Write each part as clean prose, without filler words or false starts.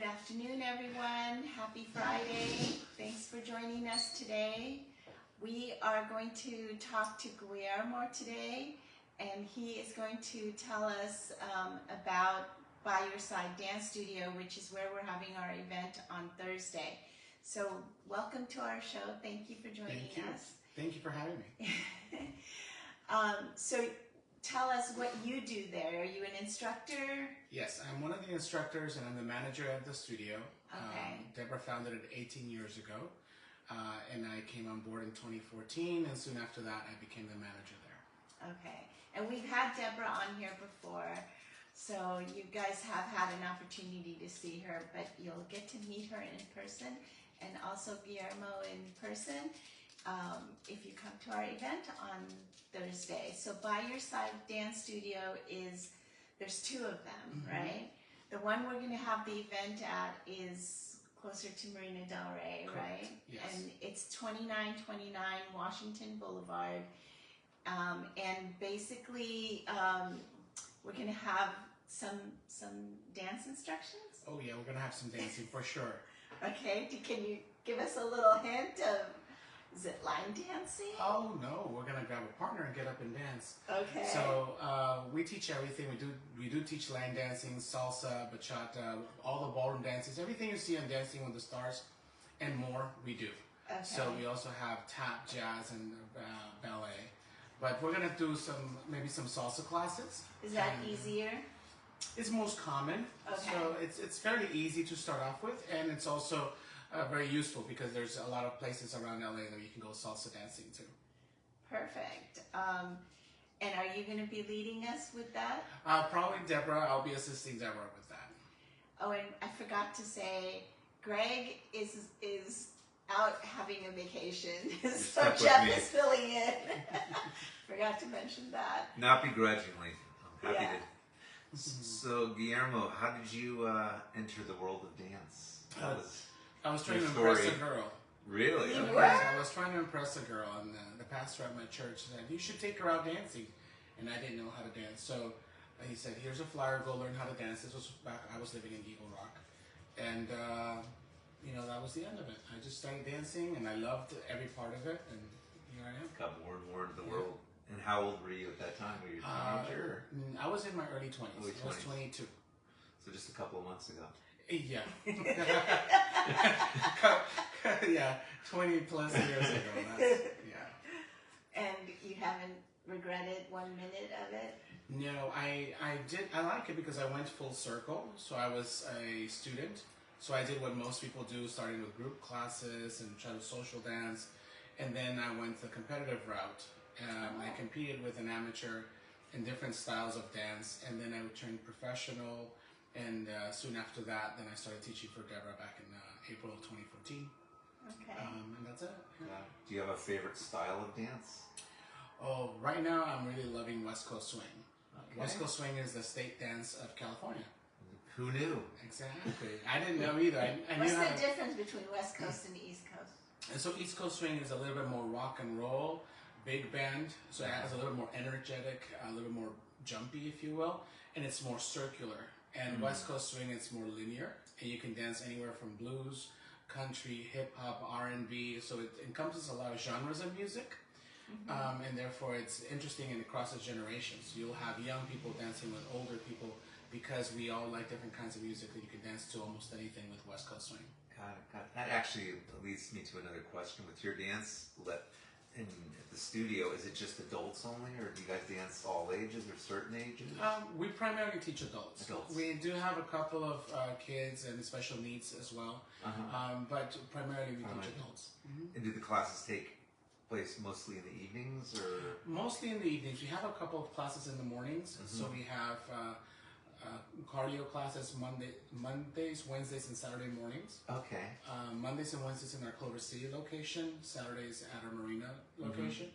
afternoon, everyone. Happy Friday. Thanks for joining us today. We are going to talk to Guillermo today, and he is going to tell us about By Your Side Dance Studio, which is where we're having our event on Thursday. So welcome to our show. Thank you for joining us. Thank you for having me. So tell us what you do there. Are you an instructor? Yes, I'm one of the instructors and I'm the manager of the studio. Okay. Deborah founded it 18 years ago, and I came on board in 2014, and soon after that I became the manager there. Okay, and we've had Deborah on here before, so you guys have had an opportunity to see her, but you'll get to meet her in person, and also Guillermo in person if you come to our event on Thursday. So By Your Side Dance Studio there's two of them, right? The one we're going to have the event at is closer to Marina del Rey, Correct. right? Yes. And it's 2929 Washington Boulevard. And basically, we're going to have some dance instructions. Oh yeah, we're going to have some dancing for sure. Okay, can you give us a little hint of, is it line dancing? Oh no, we're going to grab a partner and get up and dance. Okay. So we teach everything. We do teach line dancing, salsa, bachata, all the ballroom dances, everything you see on Dancing with the Stars and more, we do. Okay. So we also have tap, jazz, and ballet. But we're going to do maybe some salsa classes. Is that easier? It's most common. Okay. So it's fairly easy to start off with, and it's also very useful because there's a lot of places around LA that you can go salsa dancing to. Perfect. And are you going to be leading us with that? Probably Deborah. I'll be assisting Deborah with that. Oh, and I forgot to say, Greg is out having a vacation, so Jeff is filling in. Forgot to mention that. Not begrudgingly. I'm happy Yeah. to. So, Guillermo, how did you enter the world of dance? I was trying to Your impress story. a girl. Really? You Okay. were? I was trying to impress a girl, and the pastor at my church said, "You should take her out dancing," and I didn't know how to dance. So he said, "Here's a flyer. Go learn how to dance." This was back I was living in Eagle Rock, and that was the end of it. I just started dancing, and I loved every part of it, and here I am. Got more and more into the world. And how old were you at that time? Were you a teenager? I was in my early 20s. Early I was 20s. 22. So just a couple of months ago. Yeah. Yeah, 20 plus years ago. Yeah. And you haven't regretted 1 minute of it? No, I did. I like it because I went full circle. So I was a student. So I did what most people do, starting with group classes and try to social dance. And then I went the competitive route. I competed with an amateur in different styles of dance. And then I turned professional. And soon after that, then I started teaching for Deborah back in April of 2014. Okay. And that's it. Yeah. Do you have a favorite style of dance? Oh, right now I'm really loving West Coast Swing. Okay. West Coast Swing is the state dance of California. Who knew? Exactly. I didn't know either. I What's knew the difference between West Coast and East Coast? And so East Coast Swing is a little bit more rock and roll, big band. So it has a little more energetic, a little more jumpy, if you will, and it's more circular. And West Coast Swing, it's more linear, and you can dance anywhere from blues, country, hip hop, R&B. So it encompasses a lot of genres of music, and therefore it's interesting and it crosses generations. You'll have young people dancing with older people because we all like different kinds of music that you can dance to almost anything with West Coast Swing. Got it. That actually leads me to another question. With your dance in the studio, is it just adults only, or do you guys dance all ages or certain ages? We primarily teach adults. We do have a couple of kids and special needs as well, but primarily we teach adults. And do the classes take place mostly in the evenings, or? Mostly in the evenings. We have a couple of classes in the mornings. So we have cardio classes Mondays, Wednesdays, and Saturday mornings. Okay. Mondays and Wednesdays in our Culver City location. Saturdays at our Marina location.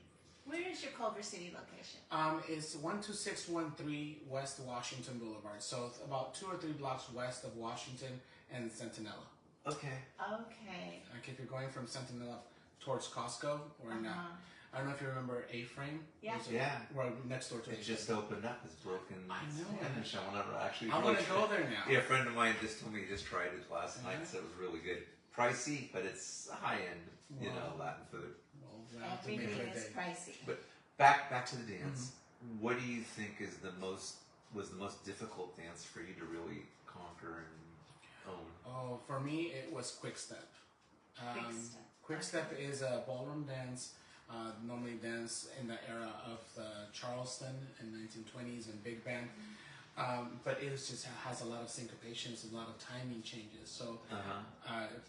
Where is your Culver City location? It's 12613 West Washington Boulevard. So it's about 2 or 3 blocks west of Washington and Centinela. Okay. Okay. Like if you're going from Centinela towards Costco or I don't know if you remember A-Frame. Yeah. Yeah. Right next door to It A-Frame. just opened up. It's broken Spanish. I want to actually. I want to go there now. Yeah, a friend of mine just told me he just tried it last night. Said it was really good. Pricey, but it's high end. You know, Latin food. Well, we'll have to make Everything it a is day. pricey. But back to the dance. What do you think is the most difficult dance for you to really conquer and own? Oh, for me, it was quick step. Quick step is a ballroom dance. Normally danced in the era of Charleston in 1920s and big band. But it just has a lot of syncopations, a lot of timing changes. So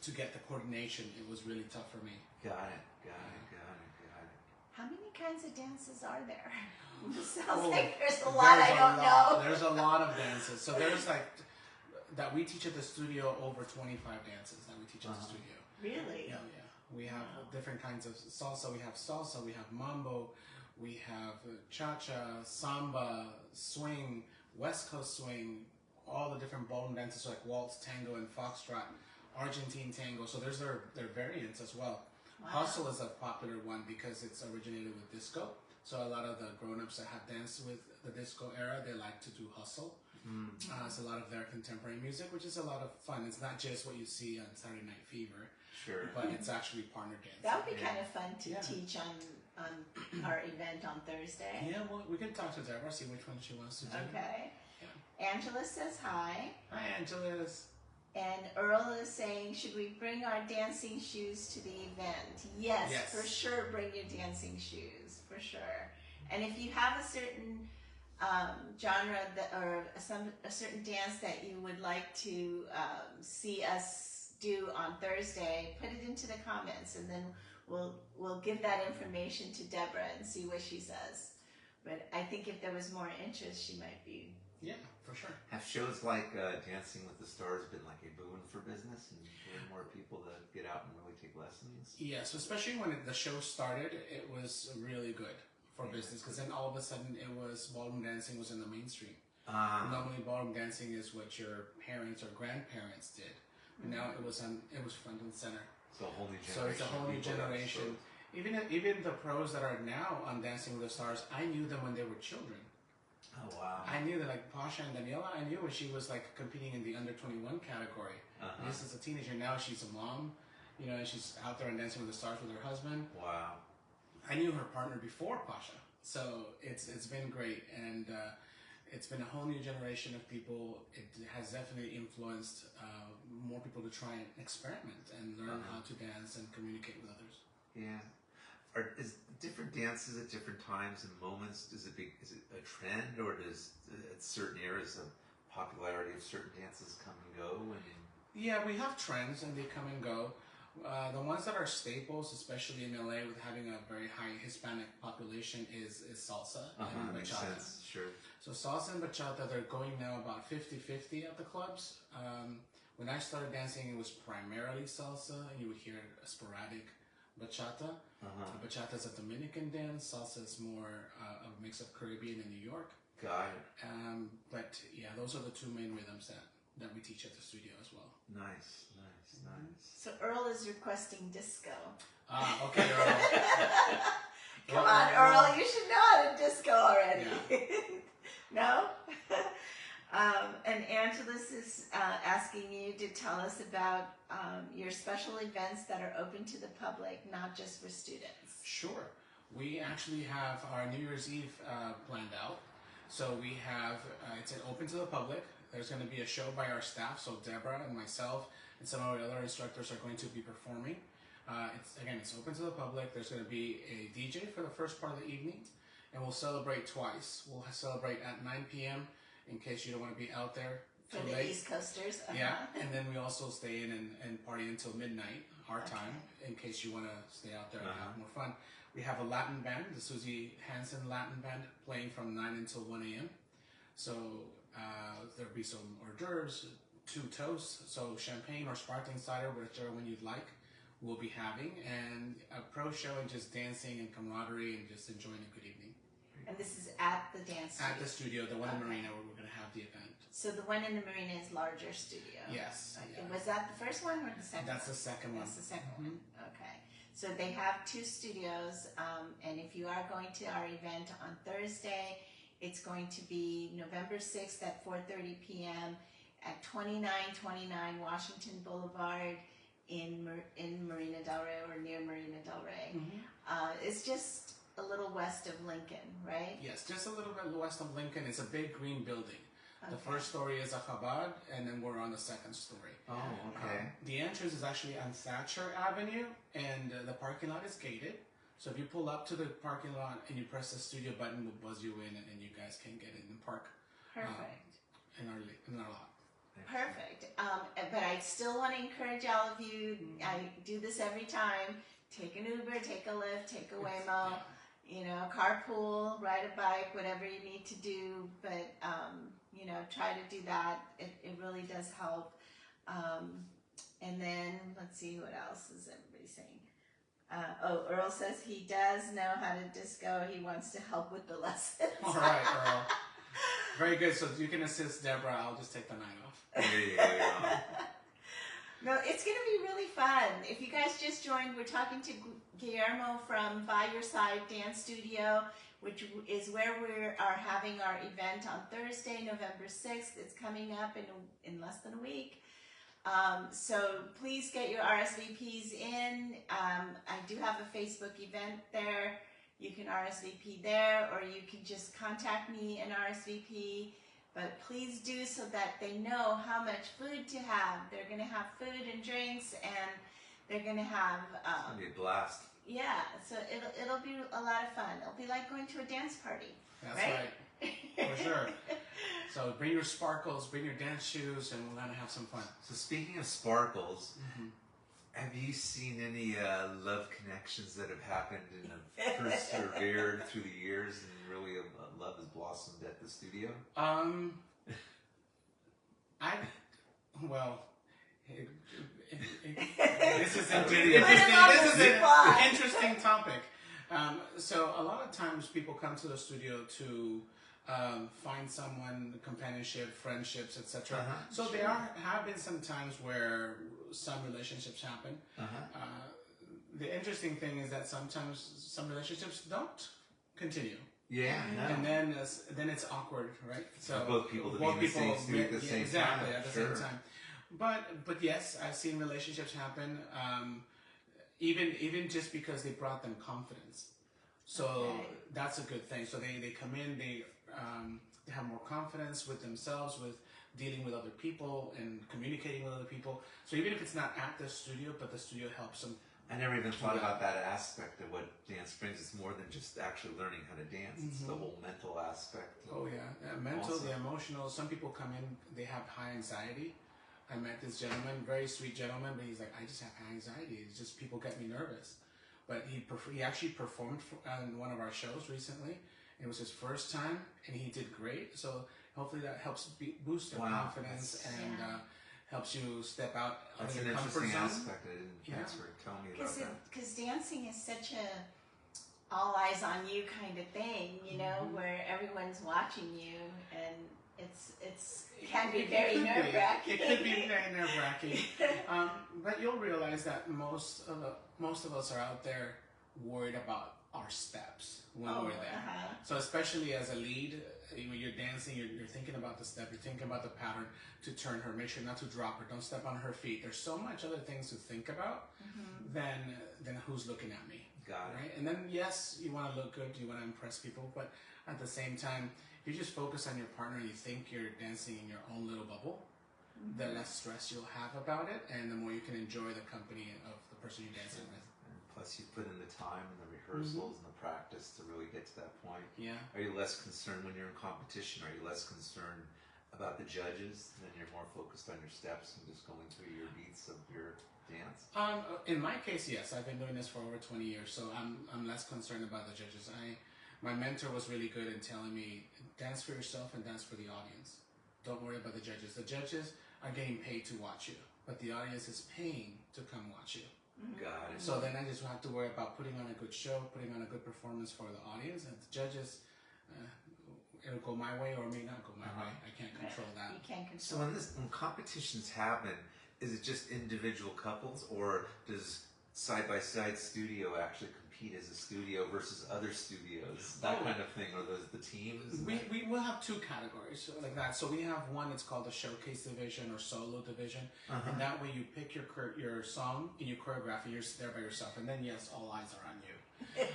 to get the coordination, it was really tough for me. Got it. How many kinds of dances are there? It sounds like there's a lot I don't know. There's a lot of dances. So there's like, that we teach at the studio, over 25 dances that we teach at the studio. Really? Yeah. We have different kinds of salsa. We have mambo, we have cha-cha, samba, swing, West Coast swing, all the different ballroom dances like waltz, tango, and foxtrot, Argentine tango. So there's their variants as well. Wow. Hustle is a popular one because it's originated with disco. So a lot of the grown-ups that have danced with the disco era, they like to do hustle. It's a lot of their contemporary music, which is a lot of fun. It's not just what you see on Saturday Night Fever. Sure. But it's actually partner dancing. That would be kind of fun to teach on our event on Thursday. Yeah, well, we can talk to Deborah, see which one she wants to do. Okay. Yeah. Angela says hi. Hi, Angeles. And Earl is saying, should we bring our dancing shoes to the event? Yes, for sure, bring your dancing shoes, for sure. And if you have a certain genre or a certain dance that you would like to see us do on Thursday, put it into the comments, and then we'll give that information to Deborah and see what she says. But I think if there was more interest, she might be. Yeah, for sure. Have shows like Dancing with the Stars been like a boon for business and getting more people to get out and really take lessons? Yes, especially when the show started, it was really good for business, because then all of a sudden ballroom dancing was in the mainstream. Normally ballroom dancing is what your parents or grandparents did. But now it was front and center. So a whole new generation. So it's a whole new generation. Even the pros that are now on Dancing with the Stars, I knew them when they were children. Oh wow! I knew that, like Pasha and Daniela. I knew when she was like competing in the under 21 category. This is a teenager now. She's a mom, and she's out there on Dancing with the Stars with her husband. Wow! I knew her partner before Pasha, so it's been great, and it's been a whole new generation of people. It has definitely influenced more people to try and experiment and learn how to dance and communicate with others. Yeah. Is different dances at different times and moments, is it a trend, or does at certain eras the popularity of certain dances come and go? Yeah, we have trends and they come and go. The ones that are staples, especially in LA with having a very high Hispanic population, is salsa and makes bachata. sense, sure. So salsa and bachata, they're going now about 50-50 at the clubs. When I started dancing, it was primarily salsa, and you would hear a sporadic bachata. Bachata is a Dominican dance. Salsa is more a mix of Caribbean and New York. Got it. But yeah, those are the two main rhythms that we teach at the studio as well. Nice. So Earl is requesting disco. Okay, Earl. Come on, Earl, you should know how to disco already. Yeah. No? And Angeles is asking you to tell us about your special events that are open to the public, not just for students. Sure. We actually have our New Year's Eve planned out. So we have, it's open to the public. There's going to be a show by our staff. So Deborah and myself and some of our other instructors are going to be performing. It's open to the public. There's going to be a DJ for the first part of the evening. And we'll celebrate twice. We'll celebrate at 9 p.m. in case you don't want to be out there too for the late. East Coasters. Yeah, and then we also stay in and party until midnight, our time, in case you want to stay out there and have more fun. We have a Latin band, the Susie Hansen Latin Band, playing from 9 until 1 a.m. So there'll be some hors d'oeuvres, 2 toasts, so champagne or sparkling cider, whichever one you'd like, we'll be having, and a pro show and just dancing and camaraderie and just enjoying a good evening. And this is at the dance studio? At the studio, the one in Marina where we're going to have the event. So the one in the Marina is larger studio? Yes. Okay. Yeah. Was that the first one or the second one? That's the second one. That's the second one. Okay. So they have 2 studios, and if you are going to our event on Thursday, it's going to be November 6th at 4:30 p.m. at 2929 Washington Boulevard in Marina del Rey, or near Marina del Rey. It's just a little west of Lincoln, right? Yes, just a little bit west of Lincoln. It's a big green building. The Okay. first story is a Chabad, and then we're on the second story. Oh, okay. The entrance is actually on Thatcher Avenue, and the parking lot is gated. So if you pull up to the parking lot and you press the studio button, we'll buzz you in, and you guys can get in and park Perfect. in our lot. Perfect. But I still want to encourage all of you. I do this every time. Take an Uber, take a Lyft, take a Waymo. You know, carpool, ride a bike, whatever you need to do. But you know, try to do that. It really does help. And then let's see, what else is everybody saying? Earl says he does know how to disco. He wants to help with the lessons. All right, Earl. Very good. So you can assist Deborah. I'll just take the night off. There you go. No, it's going to be really fun. If you guys just joined, we're talking to Guillermo from By Your Side Dance Studio, which is where we are having our event on Thursday, November 6th. It's coming up in less than a week. So please get your RSVPs in. I do have a Facebook event there. You can RSVP there, or you can just contact me and RSVP. But please do, so that they know how much food to have. They're going to have food and drinks, and they're going to have... It's going to be a blast. Yeah, so it'll be a lot of fun. It'll be like going to a dance party. That's right. For sure. So bring your sparkles, bring your dance shoes, and we're gonna have some fun. So speaking of sparkles, have you seen any love connections that have happened and have persevered through the years, and really love has blossomed at the studio? This is an interesting topic. So a lot of times people come to the studio to find someone, companionship, friendships, etc. So there have been some times where some relationships happen. The interesting thing is that sometimes some relationships don't continue. Yeah, no. And then it's awkward, right? So both people to be in the same studio at the same exactly, time. at the same time. But yes, I've seen relationships happen, even just because they brought them confidence. So that's a good thing. So they come in, they have more confidence with themselves, with dealing with other people and communicating with other people. So even if it's not at the studio, but the studio helps them. I never even thought about that aspect of what dance brings. It's more than just actually learning how to dance. It's the whole mental aspect. Oh yeah, mental, the emotional. Some people come in, they have high anxiety. I met this gentleman, very sweet gentleman, but he's like, I just have high anxiety. It's just people get me nervous. But he actually performed on one of our shows recently. It was his first time, and he did great. So hopefully that helps boost their confidence and helps you step out of your comfort zone. That's an interesting aspect. I didn't. Thanks for telling me about that. Because dancing is such a all eyes on you kind of thing, you know, where everyone's watching you, and it can be very nerve-wracking. It could be very nerve-wracking. But you'll realize that most of us are out there worried about our steps when we're there. So especially as a lead, when you're dancing, you're thinking about the step, you're thinking about the pattern to turn her, make sure not to drop her, don't step on her feet. There's so much other things to think about than who's looking at me. Got it. Right? And then yes, you want to look good, you want to impress people, but at the same time, if you just focus on your partner and you think you're dancing in your own little bubble, the less stress you'll have about it, and the more you can enjoy the company of the person you're dancing with. And plus, you put in the time and the rehearsals and the practice to really get to that point. Yeah. Are you less concerned when you're in competition? Are you less concerned about the judges? Then you're more focused on your steps and just going through your beats of your dance? In my case, yes. I've been doing this for over 20 years, so I'm less concerned about the judges. My mentor was really good in telling me, dance for yourself and dance for the audience. Don't worry about the judges. The judges are getting paid to watch you, but the audience is paying to come watch you. Got it. So then I just have to worry about putting on a good show, putting on a good performance for the audience, and the judges, it'll go my way or may not go my way. I can't control that. You can't So control. when competitions happen, is it just individual couples, or does side-by-side studio actually compete as a studio versus other studios? That kind of thing, or the teams? We will have two categories like that. So we have one that's called the showcase division or solo division, and that way you pick your song and you choreograph and you're there by yourself, and then yes, all eyes are on you.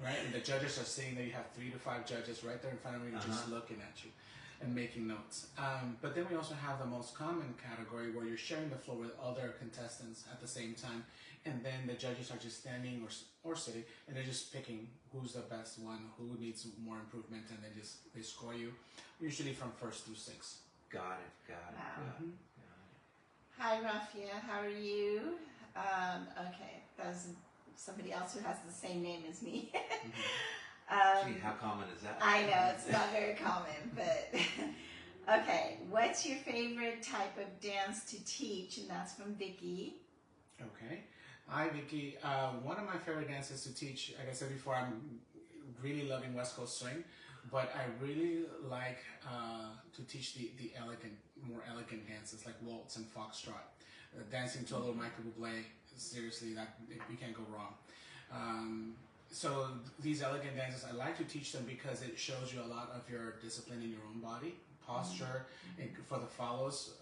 Right? And the judges are sitting there. You have 3 to 5 judges right there in front of you, just looking at you and making notes. But then we also have the most common category where you're sharing the floor with other contestants at the same time, and then the judges are just standing or sitting, and they're just picking who's the best one, who needs more improvement, and then they score you, usually from 1st through 6th. Got it. Wow. Hi, Rafia. How are you? Okay, that's somebody else who has the same name as me. Gee, how common is that? I know, it's not very common, but okay. What's your favorite type of dance to teach? And that's from Vicky. Okay. Hi, Vicky. One of my favorite dances to teach, like I said before, I'm really loving West Coast Swing, but I really like to teach the more elegant dances like waltz and foxtrot. Dancing to a little Michael Bublé, seriously, you can't go wrong. So these elegant dances, I like to teach them because it shows you a lot of your discipline in your own body, posture, and for the follows,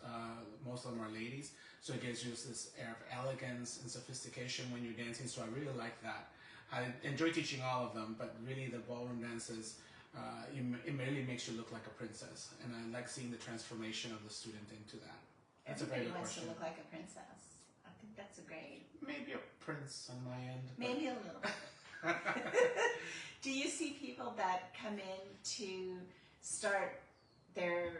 most of them are ladies, so it gives you this air of elegance and sophistication when you're dancing, so I really like that. I enjoy teaching all of them, but really the ballroom dances, it really makes you look like a princess, and I like seeing the transformation of the student into that. That's Everybody a very good wants question. to look like a princess. I think that's a great. Maybe a prince on my end. Maybe a little bit. Do you see people that come in to start their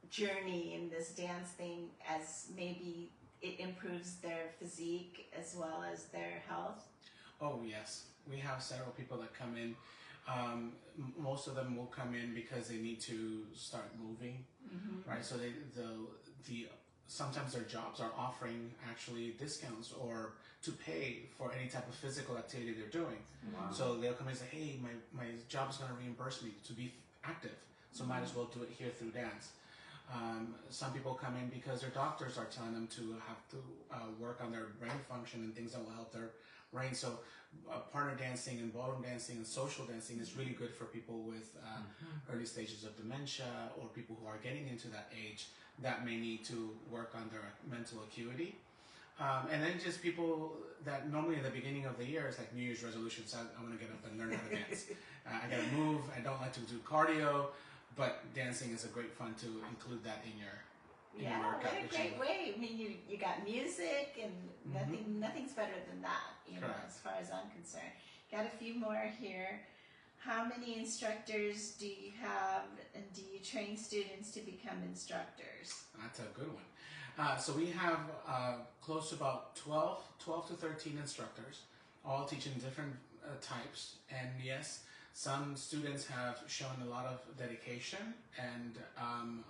journey in this dance thing as maybe it improves their physique as well as their health? Oh yes, we have several people that come in. Most of them will come in because they need to start moving, right? So sometimes their jobs are offering actually discounts or to pay for any type of physical activity they're doing. Wow. So they'll come in and say, hey, my job is going to reimburse me to be active, so might as well do it here through dance. Some people come in because their doctors are telling them to have to work on their brain function and things that will help their brain. So partner dancing and ballroom dancing and social dancing is really good for people with early stages of dementia or people who are getting into that age that may need to work on their mental acuity. And then just people that normally at the beginning of the year, it's like New Year's resolutions. I want to get up and learn how to dance. I got to move. I don't like to do cardio, but dancing is a great fun to include that in your workout. What a great way. I mean, you got music and nothing's better than that, as far as I'm concerned. Got a few more here. How many instructors do you have, and do you train students to become instructors? That's a good one. So we have close to about 12 to 13 instructors, all teaching different types. And yes, some students have shown a lot of dedication and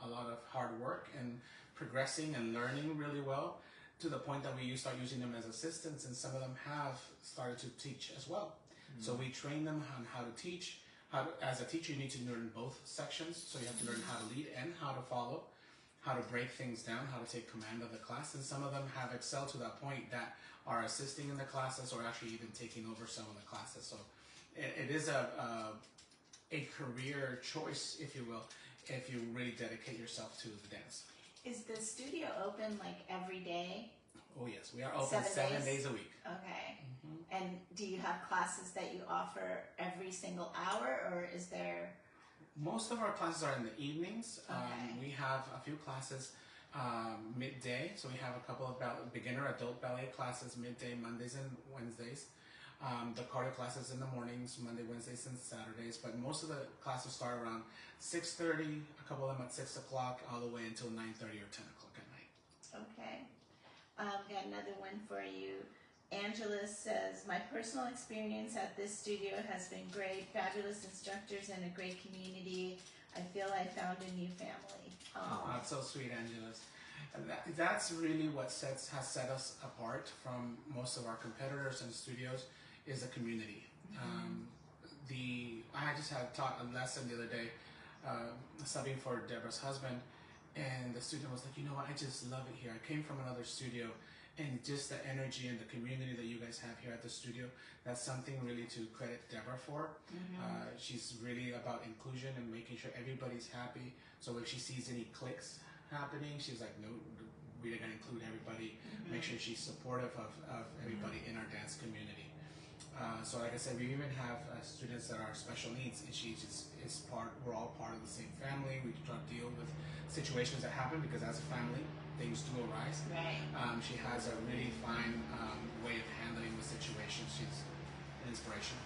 a lot of hard work and progressing and learning really well to the point that we start using them as assistants, and some of them have started to teach as well. So we train them on how to teach. As a teacher, you need to learn both sections. So you have to learn how to lead and how to follow, how to break things down, how to take command of the class. And some of them have excelled to that point that are assisting in the classes or actually even taking over some of the classes. So it is a career choice, if you will, if you really dedicate yourself to the dance. Is the studio open like every day? Oh yes, we are open 7 days a week. Okay. And do you have classes that you offer every single hour, or is there? Most of our classes are in the evenings. Okay. We have a few classes midday, so we have a couple of beginner adult ballet classes midday, Mondays and Wednesdays. The cardio classes in the mornings, Monday, Wednesdays, and Saturdays. But most of the classes start around 6:30. A couple of them at 6 o'clock, all the way until 9:30 or 10 o'clock at night. Okay. Got another one for you. Angela says, my personal experience at this studio has been great. Fabulous instructors and a great community. I feel I found a new family. Oh, that's so sweet, Angela. And that's really what has set us apart from most of our competitors and studios is the community. I just had taught a lesson the other day, subbing for Deborah's husband, and the student was like, I just love it here. I came from another studio, and just the energy and the community that you guys have here at the studio, that's something really to credit Deborah for. She's really about inclusion and making sure everybody's happy. So if she sees any cliques happening, she's like, no, we're going to include everybody, make sure she's supportive of everybody in our dance community. So like I said, we even have students that are special needs, and she just is we're all part of the same family. We try to deal with situations that happen because as a family, things do arise. Right. She has a really fine way of handling the situation. She's an inspiration.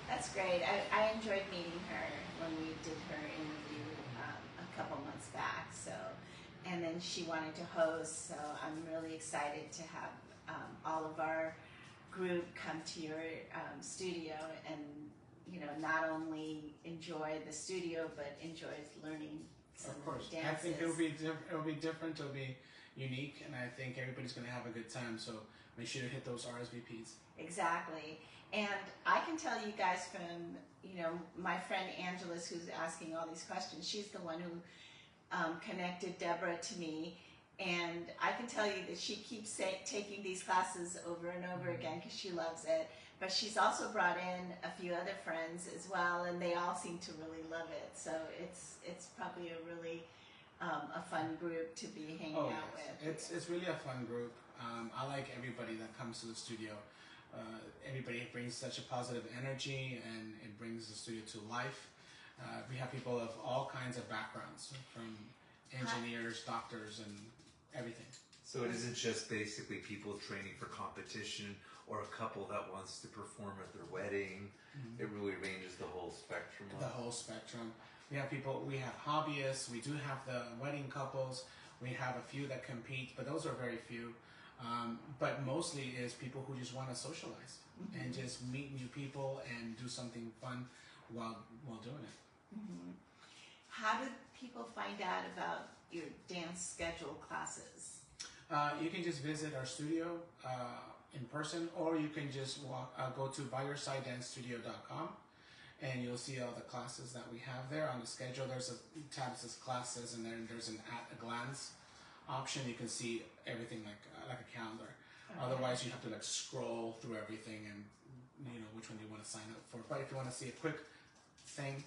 That's great. I enjoyed meeting her when we did her interview a couple months back. So, and then she wanted to host. So I'm really excited to have all of our group come to your studio and not only enjoy the studio but enjoy learning some Of course, dances. I think it'll be different. It'll be unique, and I think everybody's going to have a good time. So make sure to hit those RSVPs. Exactly. And I can tell you guys from my friend Angela's, who's asking all these questions. She's the one who connected Deborah to me. And I can tell you that she keeps taking these classes over and over again because she loves it. But she's also brought in a few other friends as well, and they all seem to really love it. So it's probably a really a fun group to be hanging out with. It's really a fun group. I like everybody that comes to the studio. Everybody brings such a positive energy, and it brings the studio to life. We have people of all kinds of backgrounds, from engineers, doctors, and everything. So it isn't just basically people training for competition or a couple that wants to perform at their wedding. It really ranges the whole spectrum. The whole spectrum. We have hobbyists, we do have the wedding couples, we have a few that compete, but those are very few. But mostly is people who just want to socialize and just meet new people and do something fun while doing it. How do people find out about your dance schedule classes? You can just visit our studio in person, or you can just go to byyoursidedancestudio.com, and you'll see all the classes that we have there on the schedule. There's a tab that says classes, and then there's an at a glance option. You can see everything like a calendar. Otherwise, you have to scroll through everything and which one you want to sign up for. But if you want to see a quick thing,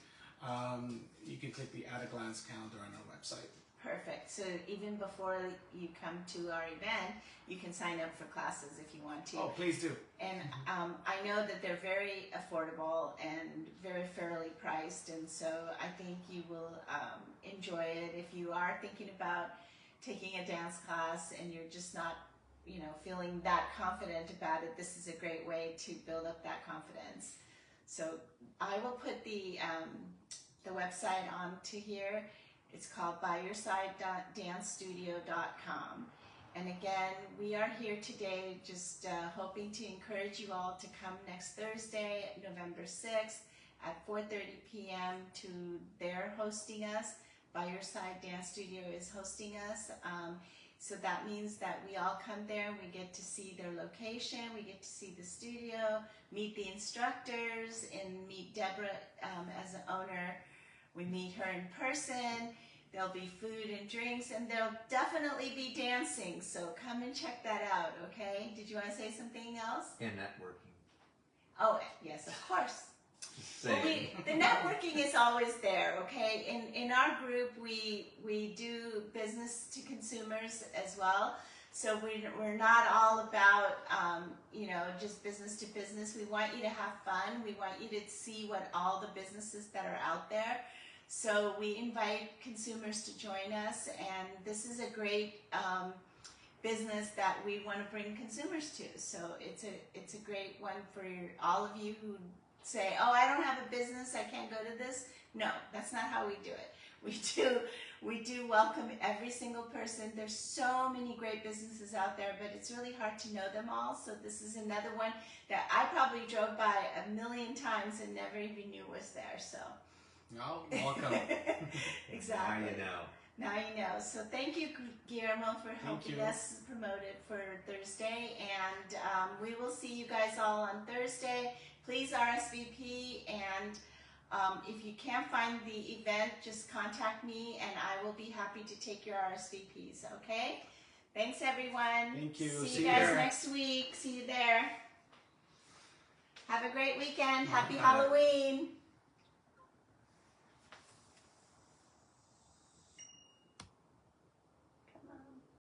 you can click the at a glance calendar on our website. Perfect. So even before you come to our event, you can sign up for classes if you want to. Oh, please do. And I know that they're very affordable and very fairly priced, and so I think you will enjoy it. If you are thinking about taking a dance class and you're just not, feeling that confident about it, this is a great way to build up that confidence. So I will put the website onto here. It's called byyoursidedancestudio.com. And again, we are here today just hoping to encourage you all to come next Thursday, November 6th at 4:30 p.m. to their hosting us. By Your Side Dance Studio is hosting us. So that means that we all come there, we get to see their location, we get to see the studio, meet the instructors, and meet Deborah as the owner. We meet her in person. There'll be food and drinks, and there'll definitely be dancing. So come and check that out, okay? Did you want to say something else? And networking. Oh, yes, of course. Well, the networking is always there, okay? In our group, we do business to consumers as well. So we're not all about, just business to business. We want you to have fun. We want you to see what all the businesses that are out there. So we invite consumers to join us, and this is a great business that we want to bring consumers to. So it's a great one for all of you who say, oh, I don't have a business, I can't go to this. No, that's not how we do it. We do welcome every single person. There's so many great businesses out there, but it's really hard to know them all. So this is another one that I probably drove by 1,000,000 times and never even knew was there. So. No, welcome. Exactly. Now you know. Now you know. So thank you, Guillermo, for helping us promote it for Thursday. And we will see you guys all on Thursday. Please RSVP. And if you can't find the event, just contact me and I will be happy to take your RSVPs. Okay? Thanks, everyone. Thank you. See See you you guys there. next week. See you there. Have a great weekend. Happy Bye. Halloween.